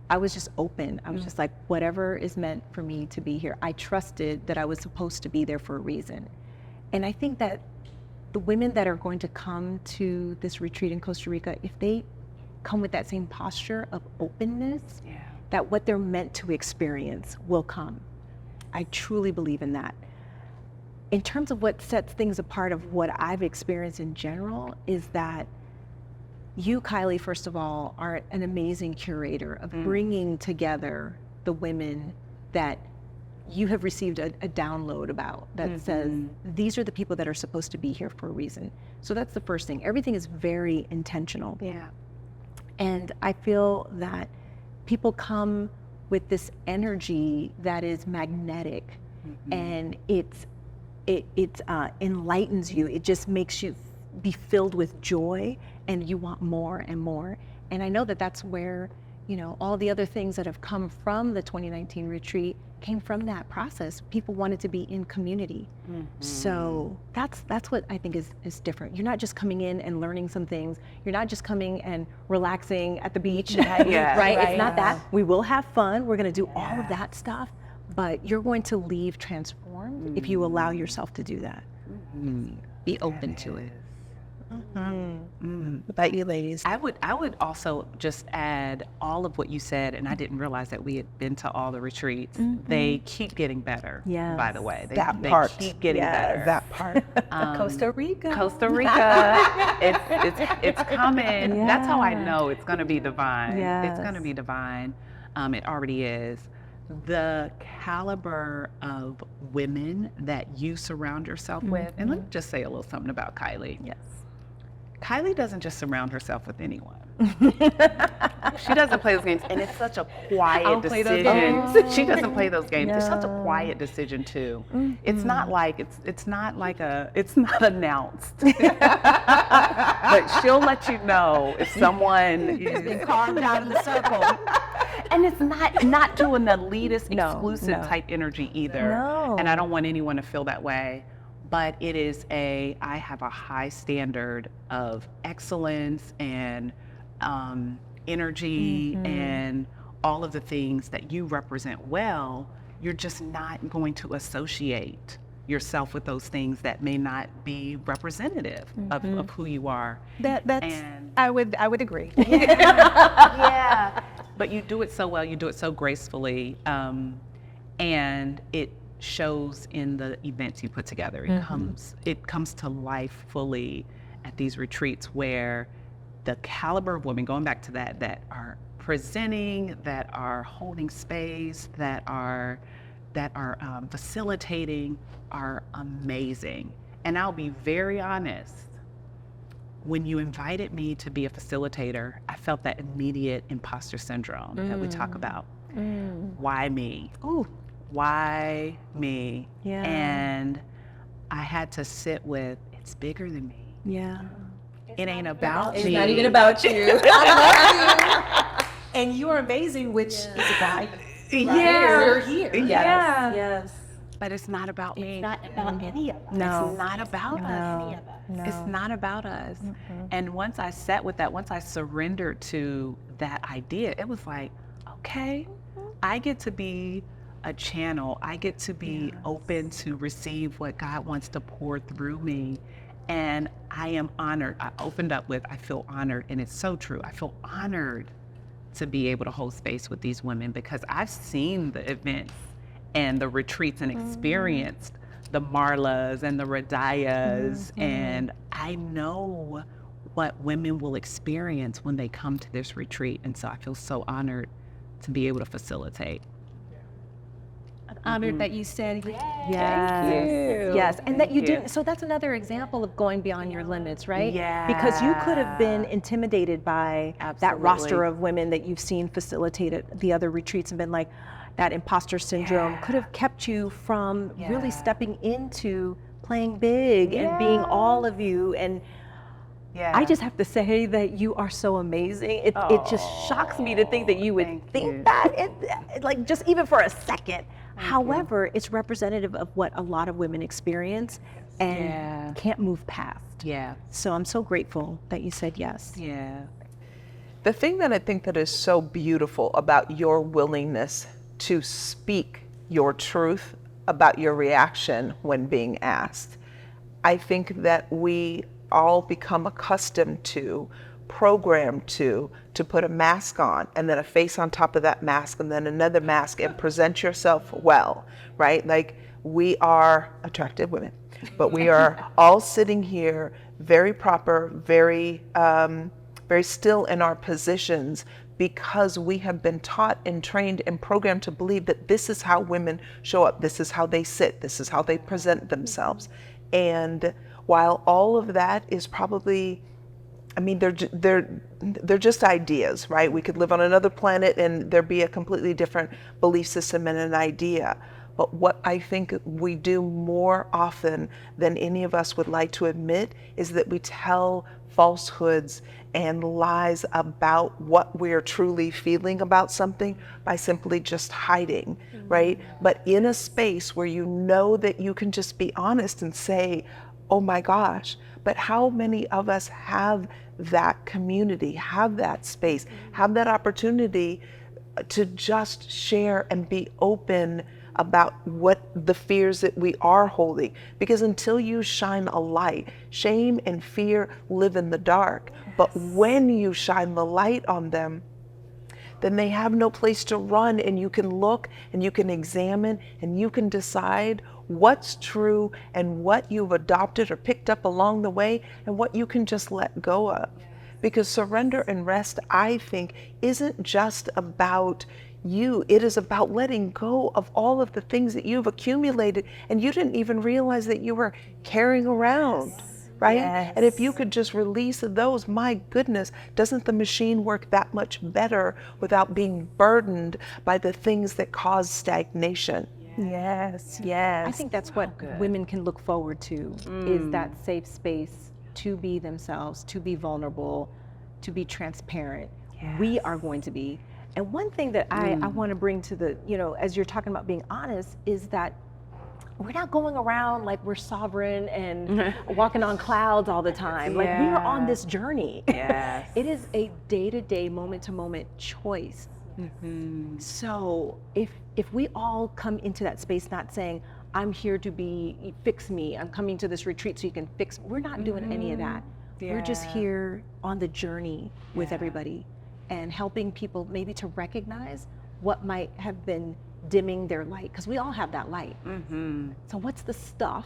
I was just open. I was just like, whatever is meant for me to be here. I trusted that I was supposed to be there for a reason. And I think that the women that are going to come to this retreat in Costa Rica, if they come with that same posture of openness, that what they're meant to experience will come. I truly believe in that. In terms of what sets things apart of what I've experienced in general is that you, Kailei, first of all, are an amazing curator of bringing together the women that you have received a download about that says, these are the people that are supposed to be here for a reason. So that's the first thing. Everything is very intentional. Yeah. And I feel that people come with this energy that is magnetic and it enlightens you. It just makes you be filled with joy and you want more and more. And I know that that's where, all the other things that have come from the 2019 retreat came from that process. People wanted to be in community. So that's what I think is different. You're not just coming in and learning some things. You're not just coming and relaxing at the beach, right? It's not that. We will have fun. We're going to do all of that stuff, but you're going to leave transformed if you allow yourself to do that. Be open to it. What about you, ladies? I would also just add all of what you said, and I didn't realize that we had been to all the retreats. They keep getting better, by the way. They keep getting better. That part. Costa Rica. It's coming. That's how I know it's going to be divine. Yes. It's going to be divine. It already is. The caliber of women that you surround yourself with, and let me just say a little something about Kailei. Yes. Kailei doesn't just surround herself with anyone. She doesn't play those games, and it's such a quiet decision. She doesn't play those games. It's such a quiet decision too. It's not like it's not announced, but she'll let you know if someone is Been carved out of the circle. And it's not doing the elitist, exclusive type energy either. No. And I don't want anyone to feel that way. But it is I have a high standard of excellence and energy and all of the things that you represent well. You're just not going to associate yourself with those things that may not be representative of who you are. I would agree. Yeah. But you do it so well, you do it so gracefully, and it shows in the events you put together. It comes to life fully at these retreats where the caliber of women, going back to that are presenting, that are holding space, that are facilitating, are amazing. And I'll be very honest, when you invited me to be a facilitator, I felt that immediate imposter syndrome that we talk about. Why me? Ooh. Why me? Yeah. And I had to sit with, it's bigger than me. Yeah. It ain't about me. It's not even about you. I love you. And you're amazing, which is why you're here. Yeah. Yes. But it's not about me. It's not about any of us. No. It's not about us. No. It's not about us. And once I sat with that, once I surrendered to that idea, it was like, okay, I get to be a channel. I get to be open to receive what God wants to pour through me. And I am honored. I opened up with, I feel honored, and it's so true. I feel honored to be able to hold space with these women because I've seen the events and the retreats and experienced the Marlas and the Radayas, and I know what women will experience when they come to this retreat. And so I feel so honored to be able to facilitate. Honored that you said yes. Thank you. Yes, and that Thank you you. didn't. So that's another example of going beyond your limits, right? Yeah. Because you could have been intimidated by that roster of women that you've seen facilitate at the other retreats and been like, that imposter syndrome could have kept you from really stepping into playing big and being all of you. And I just have to say that you are so amazing. It just shocks me to think that you would think that, like just even for a second. However, it's representative of what a lot of women experience and can't move past. Yeah. So I'm so grateful that you said yes. Yeah. The thing that I think that is so beautiful about your willingness to speak your truth about your reaction when being asked, I think that we all become accustomed to, programmed to put a mask on and then a face on top of that mask and then another mask and present yourself well, right? Like we are attractive women, but we are all sitting here very proper, very still in our positions because we have been taught and trained and programmed to believe that this is how women show up, this is how they sit, this is how they present themselves. And while all of that is probably, I mean, they're just ideas, right? We could live on another planet and there be a completely different belief system and an idea. But what I think we do more often than any of us would like to admit is that we tell falsehoods and lies about what we're truly feeling about something by simply just hiding, right? But in a space where you know that you can just be honest and say, oh my gosh, but how many of us have that community, have that space, have that opportunity to just share and be open about what the fears that we are holding? Because until you shine a light, shame and fear live in the dark. But when you shine the light on them, then they have no place to run, and you can look and you can examine and you can decide what's true and what you've adopted or picked up along the way and what you can just let go of. Because surrender and rest, I think, isn't just about you. It is about letting go of all of the things that you've accumulated and you didn't even realize that you were carrying around. Right? Yes. And if you could just release those, my goodness, doesn't the machine work that much better without being burdened by the things that cause stagnation? Yes, yes. I think that's what women can look forward to, is that safe space to be themselves, to be vulnerable, to be transparent. We are going to be. And one thing that I want to bring to the, as you're talking about being honest, is that we're not going around like we're sovereign and walking on clouds all the time. Like we are on this journey. Yes. It is a day-to-day, moment-to-moment choice. So if we all come into that space not saying, I'm here to fix me, I'm coming to this retreat so you can fix me. We're not doing any of that. We're just here on the journey with everybody and helping people maybe to recognize what might have been dimming their light, because we all have that light. So what's the stuff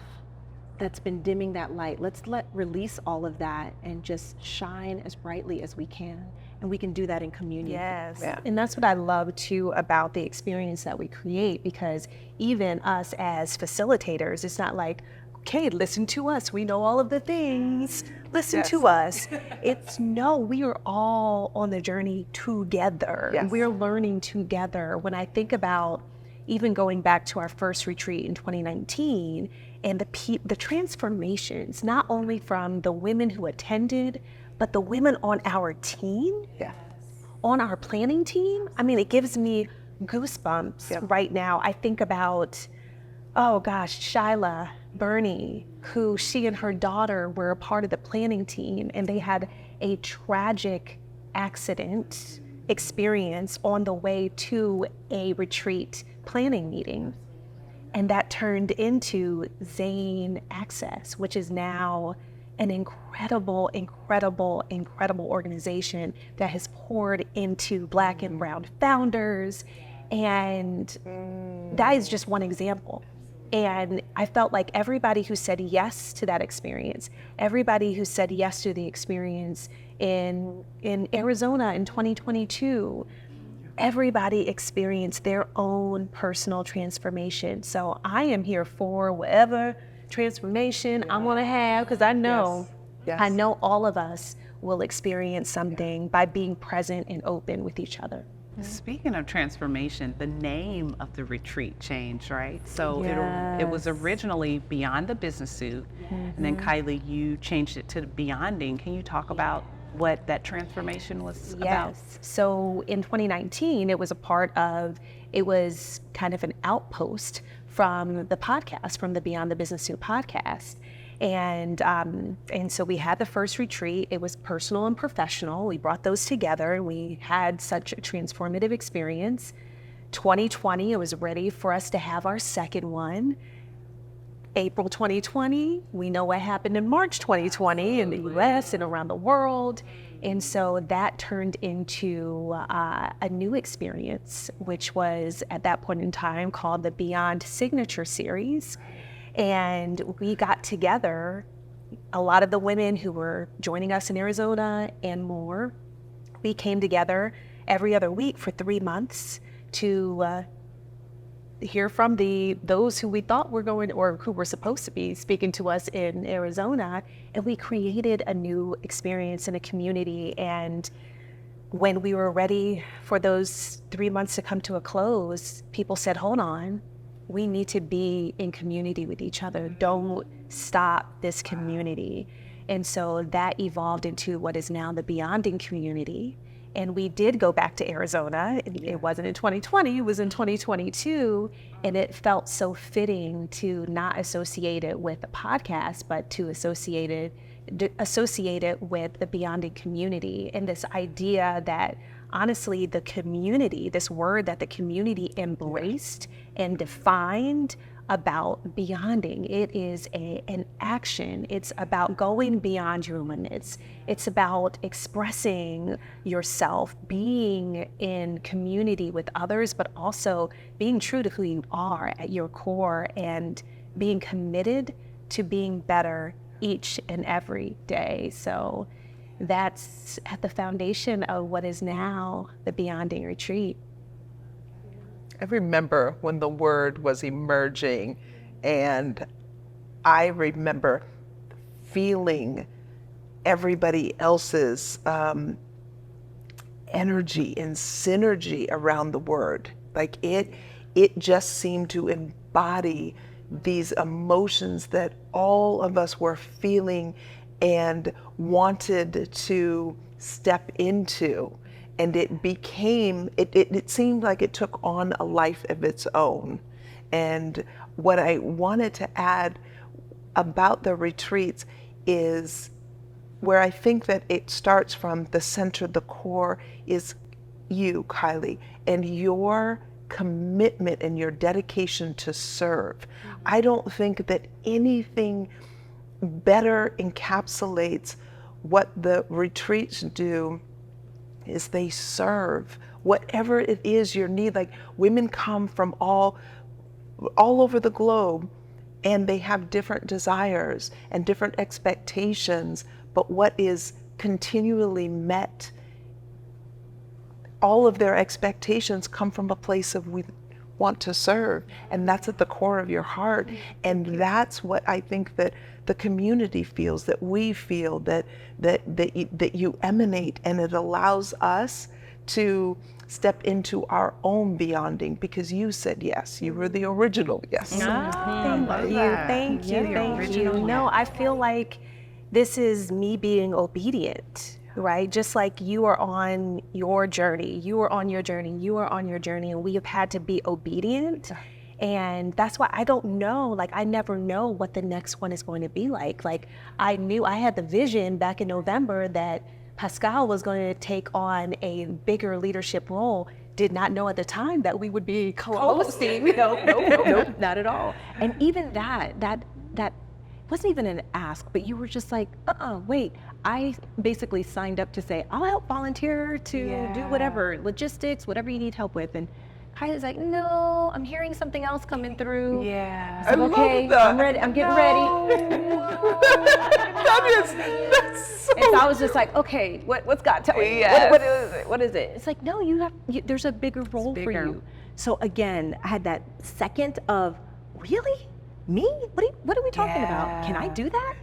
that's been dimming that light? Let's release all of that and just shine as brightly as we can. And we can do that in communion. Yes. Yeah. And that's what I love too about the experience that we create, because even us as facilitators, it's not like, okay, listen to us. We know all of the things. Listen to us. It's no, we are all on the journey together. Yes. We're learning together. When I think about even going back to our first retreat in 2019 and the transformations, not only from the women who attended, but the women on our team, on our planning team. I mean, it gives me goosebumps right now. I think about, oh gosh, Shyla Bernie, who she and her daughter were a part of the planning team, and they had a tragic accident experience on the way to a retreat planning meeting. And that turned into Zane Access, which is now an incredible, incredible, incredible organization that has poured into Black and Brown founders. And that is just one example. And I felt like everybody who said yes to that experience, everybody who said yes to the experience in Arizona in 2022, everybody experienced their own personal transformation. So I am here for whatever transformation I'm gonna have, because I know, I know all of us will experience something by being present and open with each other. Speaking of transformation, the name of the retreat changed, right? So it was originally Beyond the Business Suit, and then Kailei, you changed it to Beyonding. Can you talk about what that transformation was about? Yes. So in 2019, it was it was kind of an outpost from the podcast, from the Beyond the Business Suit podcast. And so we had the first retreat. It was personal and professional. We brought those together and we had such a transformative experience. 2020, it was ready for us to have our second one. April 2020, we know what happened in March 2020 in the US and around the world. And so that turned into a new experience, which was at that point in time called the Beyond Signature Series. And we got together, a lot of the women who were joining us in Arizona and more. We came together every other week for 3 months to hear from those who we thought were going, or who were supposed to be speaking to us in Arizona. And we created a new experience in a community. And when we were ready for those 3 months to come to a close, people said, hold on, we need to be in community with each other. Don't stop this community. And so that evolved into what is now the Beyonding community. And we did go back to Arizona. It wasn't in 2020, it was in 2022. And it felt so fitting to not associate it with the podcast, but to associate it with the Beyonding community, and this idea that honestly, the community, this word that the community embraced and defined about beyonding, it is an action. It's about going beyond your limits. It's about expressing yourself, being in community with others, but also being true to who you are at your core and being committed to being better each and every day. So that's at the foundation of what is now the Beyonding Retreat. I remember when the word was emerging, and I remember feeling everybody else's energy and synergy around the word. Like it just seemed to embody these emotions that all of us were feeling and wanted to step into. And it became, it seemed like it took on a life of its own. And what I wanted to add about the retreats is where I think that it starts from the center, the core, is you, Kailei, and your commitment and your dedication to serve. I don't think that anything better encapsulates what the retreats do is they serve whatever it is your need. Like women come from all over the globe, and they have different desires and different expectations, but what is continually met, all of their expectations come from a place of we want to serve, and that's at the core of your heart. And that's what I think that the community feels, that we feel, that you emanate, and it allows us to step into our own beyonding, because you said yes. You were the original yes. Thank you. No, I feel like this is me being obedient, right? Just like you are on your journey, and we have had to be obedient. And that's why I don't know, like I never know what the next one is going to be like. Like I knew I had the vision back in November that Pascale was going to take on a bigger leadership role, did not know at the time that we would be co-hosting. Nope, not at all. And even that wasn't even an ask, but you were just like, wait. I basically signed up to say, I'll help volunteer to do whatever, logistics, whatever you need help with. And Kailai's like, no, I'm hearing something else coming through. Yeah. I said, okay, I'm ready, I'm getting ready. That's so. And so I was just like, okay, what's God telling you? Yes. What is it? It's like, no, there's a bigger role for you. So again, I had that second of, really? Me? What are we talking about? Can I do that?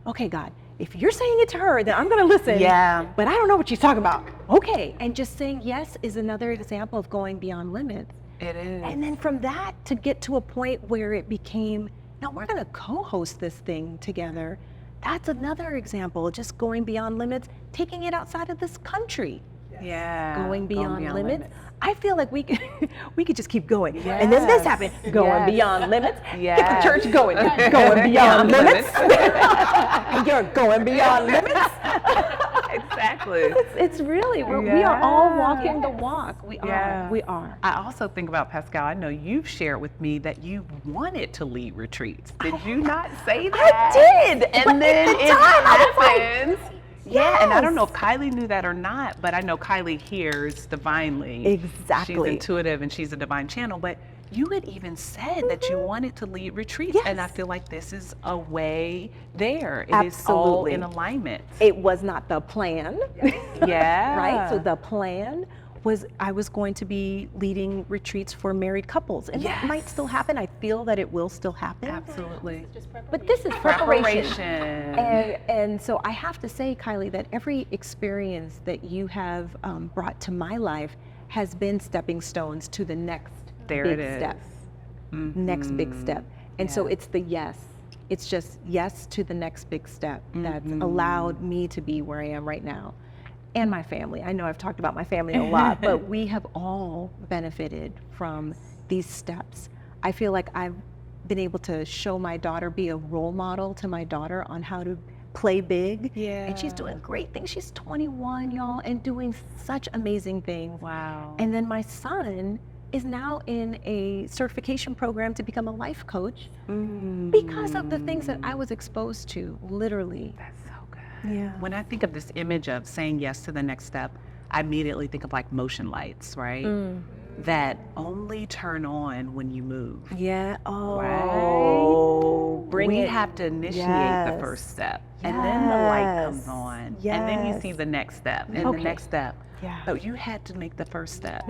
Okay, God, if you're saying it to her, then I'm gonna listen. Yeah. But I don't know what she's talking about. Okay, and just saying yes is another example of going beyond limits. It is. And then from that to get to a point where it became, no, we're gonna co-host this thing together. That's another example, just going beyond limits, taking it outside of this country. Yeah. Going beyond limits. I feel like we could just keep going. And then this Yes. happened, going beyond limits. Yes. Get the church going, going beyond limits. You're going beyond limits. Exactly. It's really, we are all walking the walk. We Yeah. are. I also think about Pascale. I know you've shared with me that you wanted to lead retreats. Did you not say that? I did. And then at the it time, I was like, happens. Yeah, and I don't know if yes. Kailei knew that or not, but I know Kailei hears divinely. Exactly. She's intuitive and she's a divine channel, but you had even said that you wanted to lead retreats, and I Yes. feel like this is a way there. It is all Absolutely. in alignment. It was not the plan. Yeah. Right? So the plan was I was going to be leading retreats for married couples. And that might still happen. I feel that it will still happen. Absolutely. But this is preparation. Preparation. And so I have to say, Kailei, that every experience that you have brought to my life has been stepping stones to the next There big it is. step. Next big step. And so it's the yes. It's just yes to the next big step that's allowed me to be where I am right now. And my family. I know I've talked about my family a lot, but we have all benefited from these steps. I feel like I've been able to show my daughter, be a role model to my daughter on how to play big. And she's doing great things. She's 21, y'all, and doing such amazing things. Wow. And then my son is now in a certification program to become a life coach because of the things that I was exposed to, literally. That's so good. Yeah. When I think of this image of saying yes to the next step, I immediately think of like motion lights, right? That only turn on when you move. Yeah. Oh, Right? bring we it. have to initiate the Yes. first step, and then the light comes Yes. on, and then you see Yes. the next step, and the Okay. next step. Yeah. But you had to make the first step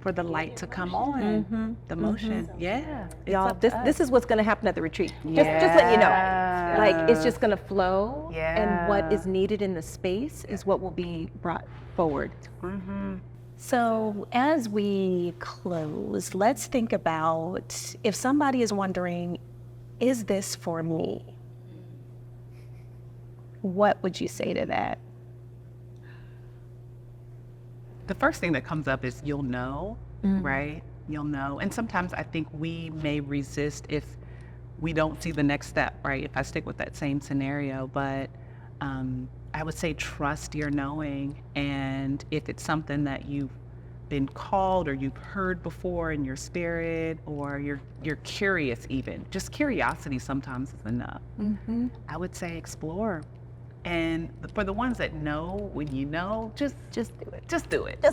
for the light to come on, the motion. Yeah. It's Y'all, up to us. this is what's going to happen at the retreat. Just letting you know. Like, it's just going to flow, and what is needed in the space is what will be brought forward. So as we close, let's think about if somebody is wondering, is this for me? What would you say to that? The first thing that comes up is you'll know, right? You'll know. And sometimes I think we may resist if we don't see the next step, right? If I stick with that same scenario, but I would say trust your knowing. And if it's something that you've been called or you've heard before in your spirit, or you're curious even, just curiosity sometimes is enough. I would say explore. And for the ones that know, when you know, just do it. Just do it.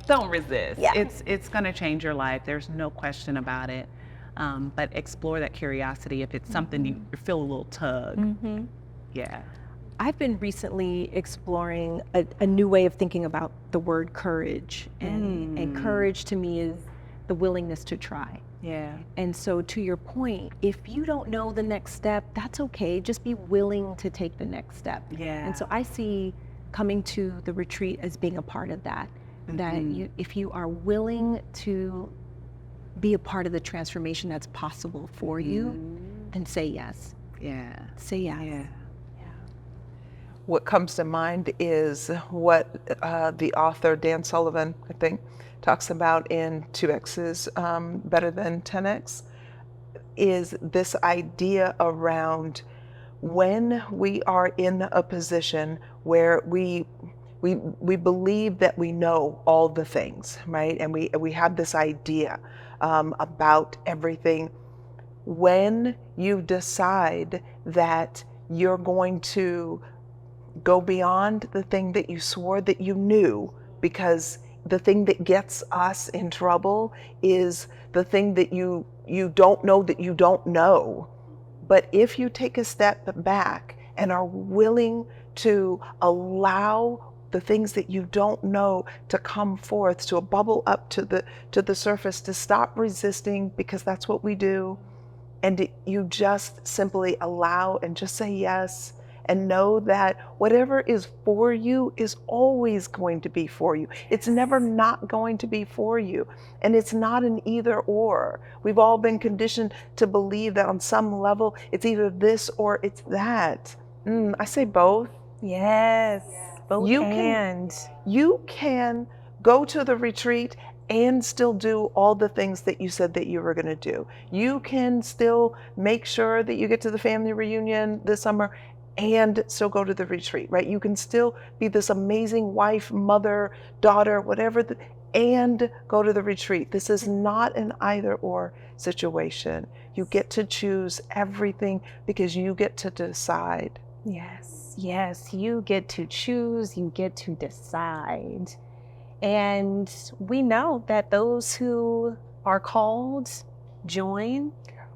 Don't resist. Yeah. It's going to change your life. There's no question about it. But explore that curiosity. If it's something you feel a little tug. Yeah. I've been recently exploring a new way of thinking about the word courage. And courage to me is the willingness to try. Yeah. And so to your point, if you don't know the next step, that's okay. Just be willing to take the next step. Yeah. And so I see coming to the retreat as being a part of that. That if you are willing to be a part of the transformation that's possible for you, then say yes. Yeah. Say yes. Yeah. What comes to mind is what the author Dan Sullivan, I think, talks about in 2X's Better Than 10X, is this idea around when we are in a position where we believe that we know all the things, right? And we have this idea about everything. When you decide that you're going to go beyond the thing that you swore that you knew, because the thing that gets us in trouble is the thing that you don't know that you don't know. But if you take a step back and are willing to allow the things that you don't know to come forth, to bubble up to the surface, to stop resisting, because that's what we do, and you just simply allow and just say yes, and know that whatever is for you is always going to be for you. It's never not going to be for you. And it's not an either or. We've all been conditioned to believe that on some level it's either this or it's that. I say both. Yes, both You can go to the retreat and still do all the things that you said that you were going to do. You can still make sure that you get to the family reunion this summer and still go to the retreat, right? You can still be this amazing wife, mother, daughter, whatever, and go to the retreat. This is not an either or situation. You get to choose everything because you get to decide. Yes, yes, you get to choose, you get to decide. And we know that those who are called join.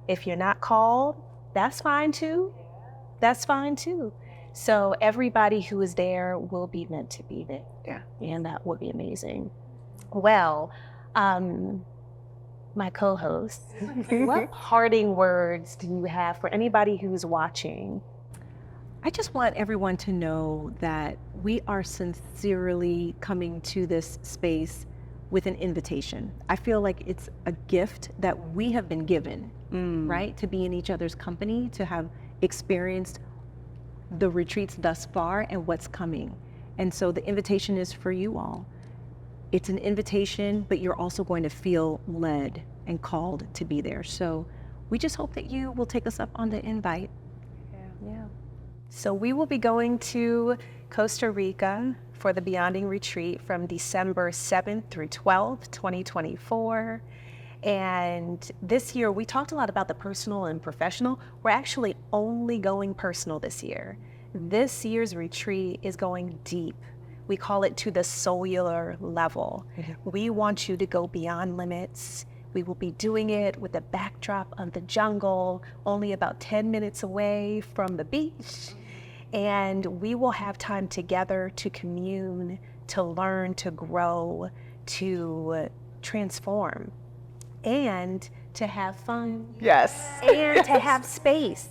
If you're not called, that's fine too. That's fine too. So everybody who is there will be meant to be there. Yeah. And that would be amazing. Well, my co-host, what parting words do you have for anybody who's watching? I just want everyone to know that we are sincerely coming to this space with an invitation. I feel like it's a gift that we have been given, right? To be in each other's company, to have experienced the retreats thus far and what's coming. And so the invitation is for you all. It's an invitation, but you're also going to feel led and called to be there. So we just hope that you will take us up on the invite. Yeah. So we will be going to Costa Rica for the Beyonding Retreat from December 7th through 12th, 2024. And this year, we talked a lot about the personal and professional. We're actually only going personal this year. This year's retreat is going deep. We call it to the soulular level. We want you to go beyond limits. We will be doing it with the backdrop of the jungle, only about 10 minutes away from the beach. And we will have time together to commune, to learn, to grow, to transform, and to have fun. Yes. And to have space.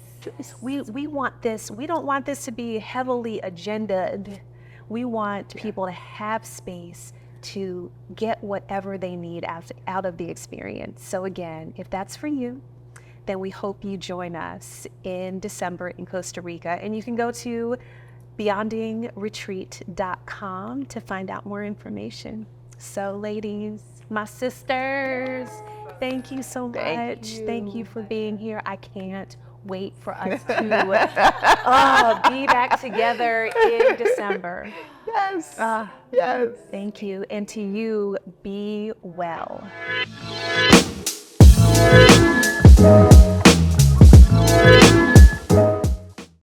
We want this, we don't want this to be heavily agenda'd. We want people to have space to get whatever they need out of the experience. So again, if that's for you, then we hope you join us in December in Costa Rica. And you can go to beyondingretreat.com to find out more information. So ladies, my sisters, thank you so much. Thank you for being here. I can't wait for us to be back together in December. Yes. Yes. Thank you. And to you, be well.